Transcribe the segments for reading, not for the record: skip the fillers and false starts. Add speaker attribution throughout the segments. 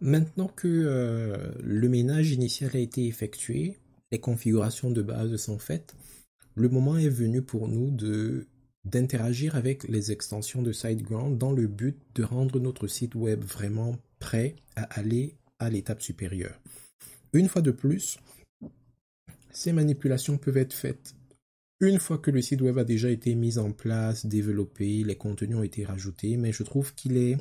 Speaker 1: Maintenant que le ménage initial a été effectué, les configurations de base sont faites, le moment est venu pour nous de d'interagir avec les extensions de SiteGround dans le but de rendre notre site web vraiment prêt à aller à l'étape supérieure. Une fois de plus, ces manipulations peuvent être faites une fois que le site web a déjà été mis en place, développé, les contenus ont été rajoutés, mais je trouve qu'il est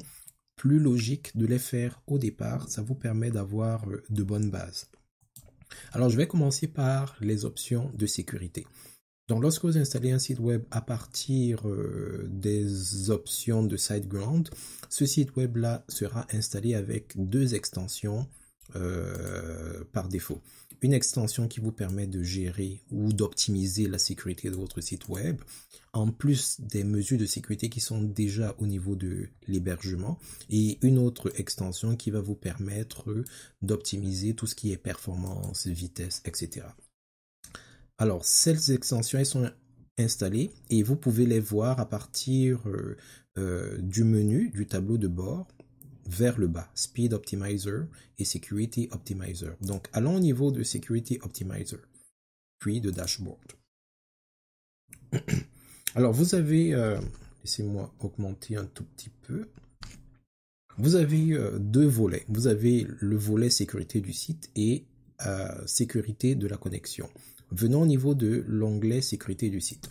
Speaker 1: plus logique de les faire au départ, ça vous permet d'avoir de bonnes bases. Alors je vais commencer par les options de sécurité. Donc lorsque vous installez un site web à partir des options de SiteGround, ce site web là sera installé avec deux extensions par défaut. Une extension qui vous permet de gérer ou d'optimiser la sécurité de votre site web, en plus des mesures de sécurité qui sont déjà au niveau de l'hébergement, et une autre extension qui va vous permettre d'optimiser tout ce qui est performance, vitesse, etc. Alors, ces extensions, elles sont installées et vous pouvez les voir à partir du menu, du tableau de bord, vers le bas, Speed Optimizer et Security Optimizer. Donc, allons au niveau de Security Optimizer, puis de Dashboard. Alors, vous avez, laissez-moi augmenter un tout petit peu. Vous avez deux volets. Vous avez le volet sécurité du site et sécurité de la connexion. Venons au niveau de l'onglet sécurité du site.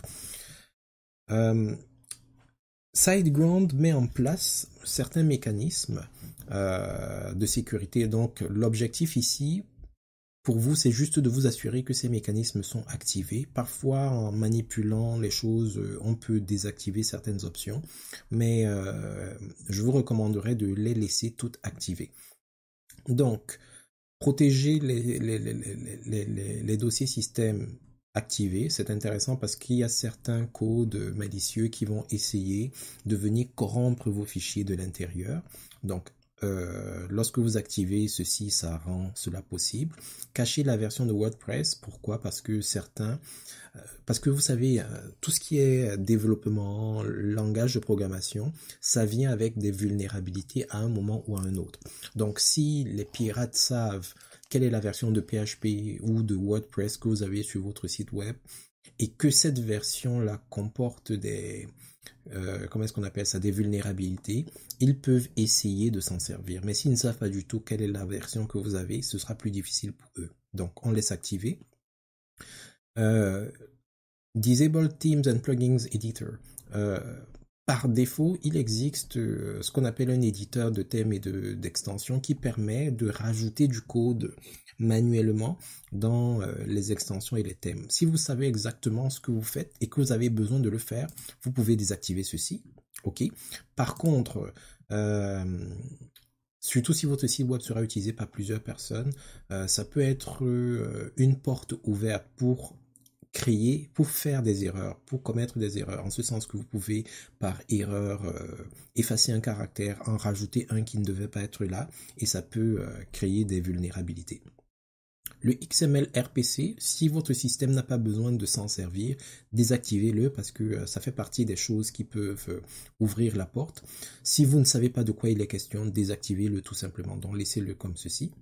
Speaker 1: SiteGround met en place certains mécanismes de sécurité. Donc l'objectif ici, pour vous, c'est juste de vous assurer que ces mécanismes sont activés. Parfois, en manipulant les choses, on peut désactiver certaines options, mais je vous recommanderais de les laisser toutes activées. Donc, protéger les dossiers système activés, c'est intéressant parce qu'il y a certains codes malicieux qui vont essayer de venir corrompre vos fichiers de l'intérieur. Donc, lorsque vous activez ceci, ça rend cela possible. Cachez la version de WordPress. Pourquoi? Parce que parce que vous savez, tout ce qui est développement, langage de programmation, ça vient avec des vulnérabilités à un moment ou à un autre. Donc, si les pirates savent quelle est la version de PHP ou de WordPress que vous avez sur votre site web, et que cette version-là comporte comment est-ce qu'on appelle ça, des vulnérabilités, ils peuvent essayer de s'en servir. Mais s'ils ne savent pas du tout quelle est la version que vous avez, ce sera plus difficile pour eux. Donc, on laisse activer. Disable Themes and Plugins Editor. Par défaut, il existe ce qu'on appelle un éditeur de thèmes et d'extensions qui permet de rajouter du code manuellement dans les extensions et les thèmes. Si vous savez exactement ce que vous faites et que vous avez besoin de le faire, vous pouvez désactiver ceci. Ok. Par contre, surtout si votre site web sera utilisé par plusieurs personnes, ça peut être une porte ouverte pour faire des erreurs, pour commettre des erreurs, en ce sens que vous pouvez par erreur effacer un caractère, en rajouter un qui ne devait pas être là, et ça peut créer des vulnérabilités. Le XML RPC, si votre système n'a pas besoin de s'en servir, désactivez-le parce que ça fait partie des choses qui peuvent ouvrir la porte. Si vous ne savez pas de quoi il est question, désactivez-le tout simplement, donc laissez-le comme ceci.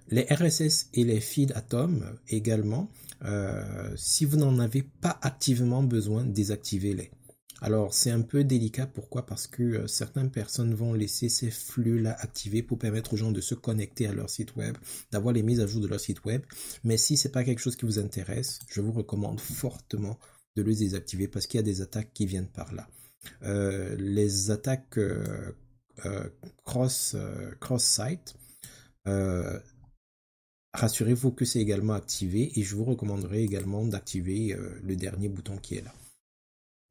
Speaker 1: Les RSS et les feeds Atom également, si vous n'en avez pas activement besoin, désactivez-les. Alors c'est un peu délicat, pourquoi? Parce que certaines personnes vont laisser ces flux-là activés pour permettre aux gens de se connecter à leur site web, d'avoir les mises à jour de leur site web. Mais si c'est pas quelque chose qui vous intéresse, je vous recommande fortement de le désactiver parce qu'il y a des attaques qui viennent par là. Les attaques cross-site, rassurez-vous que c'est également activé et je vous recommanderais également d'activer le dernier bouton qui est là.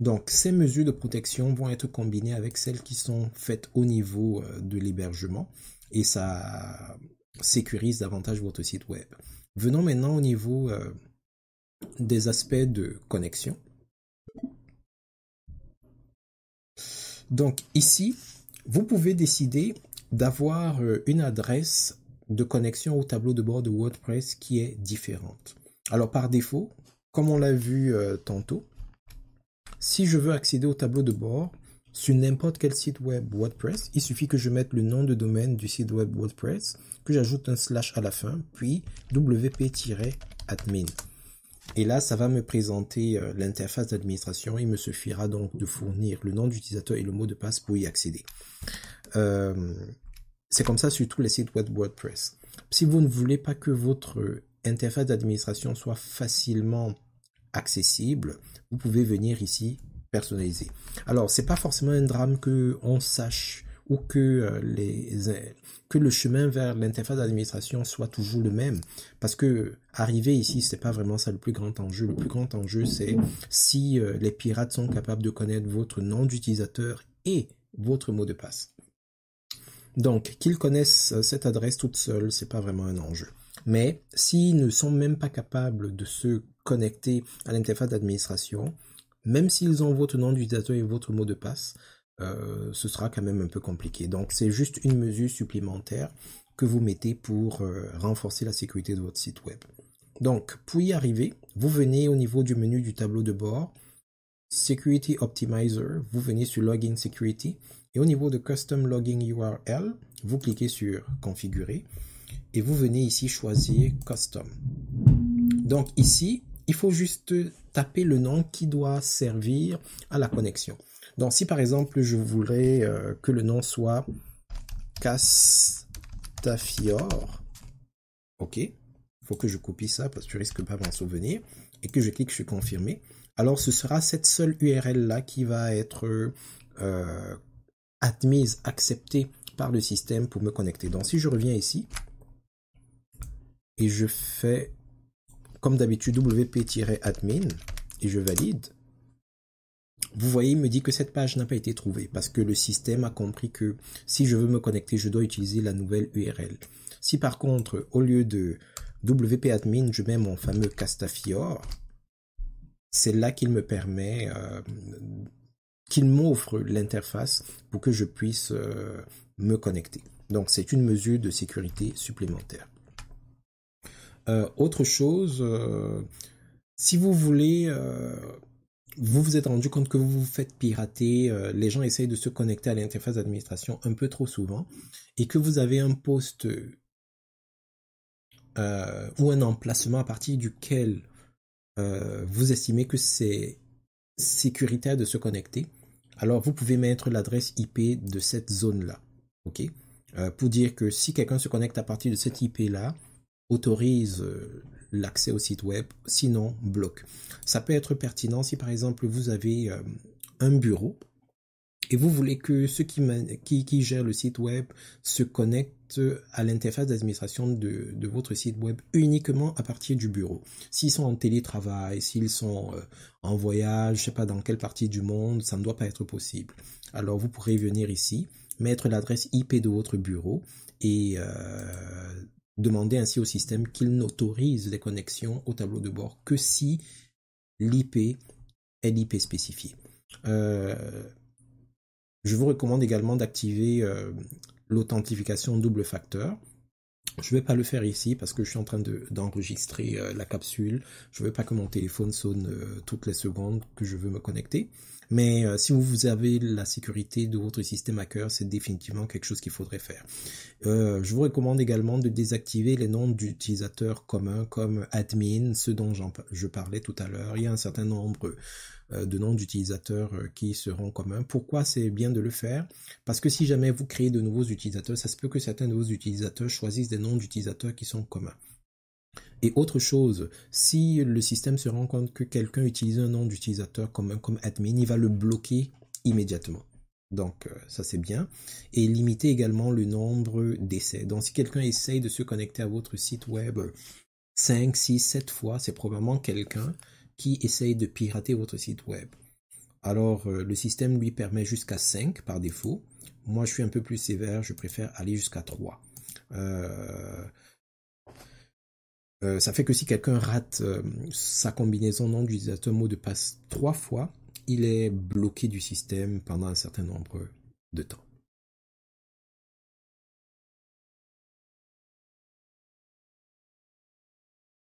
Speaker 1: Donc, ces mesures de protection vont être combinées avec celles qui sont faites au niveau de l'hébergement et ça sécurise davantage votre site web. Venons maintenant au niveau des aspects de connexion. Donc, ici, vous pouvez décider d'avoir une adresse de connexion au tableau de bord de WordPress qui est différente. Alors, par défaut, comme on l'a vu tantôt, si je veux accéder au tableau de bord, sur n'importe quel site web WordPress, il suffit que je mette le nom de domaine du site web WordPress, que j'ajoute un slash à la fin, puis wp-admin. Et là, ça va me présenter l'interface d'administration. Il me suffira donc de fournir le nom d'utilisateur et le mot de passe pour y accéder. C'est comme ça sur tous les sites web WordPress. Si vous ne voulez pas que votre interface d'administration soit facilement accessible, vous pouvez venir ici personnaliser. Alors, c'est pas forcément un drame que on sache ou que le chemin vers l'interface d'administration soit toujours le même, parce que arriver ici, c'est pas vraiment ça le plus grand enjeu. Le plus grand enjeu, c'est si les pirates sont capables de connaître votre nom d'utilisateur et votre mot de passe. Donc, qu'ils connaissent cette adresse toute seule, c'est pas vraiment un enjeu. Mais s'ils ne sont même pas capables de se connecter à l'interface d'administration, même s'ils ont votre nom d'utilisateur et votre mot de passe, ce sera quand même un peu compliqué. Donc, c'est juste une mesure supplémentaire que vous mettez pour renforcer la sécurité de votre site web. Donc, pour y arriver, vous venez au niveau du menu du tableau de bord, Security Optimizer, vous venez sur Login Security, et au niveau de Custom Login URL, vous cliquez sur Configurer, et vous venez ici choisir Custom. Donc ici, il faut juste taper le nom qui doit servir à la connexion. Donc si par exemple je voudrais que le nom soit Castafiore, ok, il faut que je copie ça parce que je risque pas m'en souvenir, et que je clique sur confirmer. Alors ce sera cette seule URL là qui va être admise, acceptée par le système pour me connecter. Donc si je reviens ici et je fais comme d'habitude wp-admin et je valide, vous voyez, il me dit que cette page n'a pas été trouvée parce que le système a compris que si je veux me connecter, je dois utiliser la nouvelle URL. Si par contre, au lieu de wp-admin, je mets mon fameux Castafiore, c'est là qu'il me permet, qu'il m'offre l'interface pour que je puisse me connecter. Donc c'est une mesure de sécurité supplémentaire. Autre chose, si vous voulez, vous vous êtes rendu compte que vous vous faites pirater, les gens essayent de se connecter à l'interface d'administration un peu trop souvent, et que vous avez un poste ou un emplacement à partir duquel vous estimez que c'est sécuritaire de se connecter, alors vous pouvez mettre l'adresse IP de cette zone-là, ok, pour dire que si quelqu'un se connecte à partir de cette IP-là, autorise l'accès au site web, sinon bloque. Ça peut être pertinent si par exemple vous avez un bureau et vous voulez que ceux qui gèrent le site web se connectent à l'interface d'administration de votre site web uniquement à partir du bureau. S'ils sont en télétravail, s'ils sont en voyage, je ne sais pas dans quelle partie du monde, ça ne doit pas être possible. Alors vous pourrez venir ici, mettre l'adresse IP de votre bureau et demander ainsi au système qu'il n'autorise les connexions au tableau de bord que si l'IP est l'IP spécifié. Je vous recommande également d'activer l'authentification double facteur. Je ne vais pas le faire ici parce que je suis en train d'enregistrer la capsule. Je ne veux pas que mon téléphone sonne toutes les secondes que je veux me connecter. Mais si vous avez la sécurité de votre système hacker, c'est définitivement quelque chose qu'il faudrait faire. Je vous recommande également de désactiver les noms d'utilisateurs communs comme admin, ceux dont je parlais tout à l'heure. Il y a un certain nombre de noms d'utilisateurs qui seront communs. Pourquoi c'est bien de le faire? Parce que si jamais vous créez de nouveaux utilisateurs, ça se peut que certains de vos utilisateurs choisissent des noms d'utilisateurs qui sont communs. Et autre chose, si le système se rend compte que quelqu'un utilise un nom d'utilisateur commun comme admin, il va le bloquer immédiatement. Donc ça c'est bien. Et limiter également le nombre d'essais. Donc si quelqu'un essaye de se connecter à votre site web 5, 6, 7 fois, c'est probablement quelqu'un qui essaye de pirater votre site web. Alors le système lui permet jusqu'à 5 par défaut. Moi je suis un peu plus sévère, je préfère aller jusqu'à 3. Ça fait que si quelqu'un rate sa combinaison nom d'utilisateur mot de passe 3 fois, il est bloqué du système pendant un certain nombre de temps.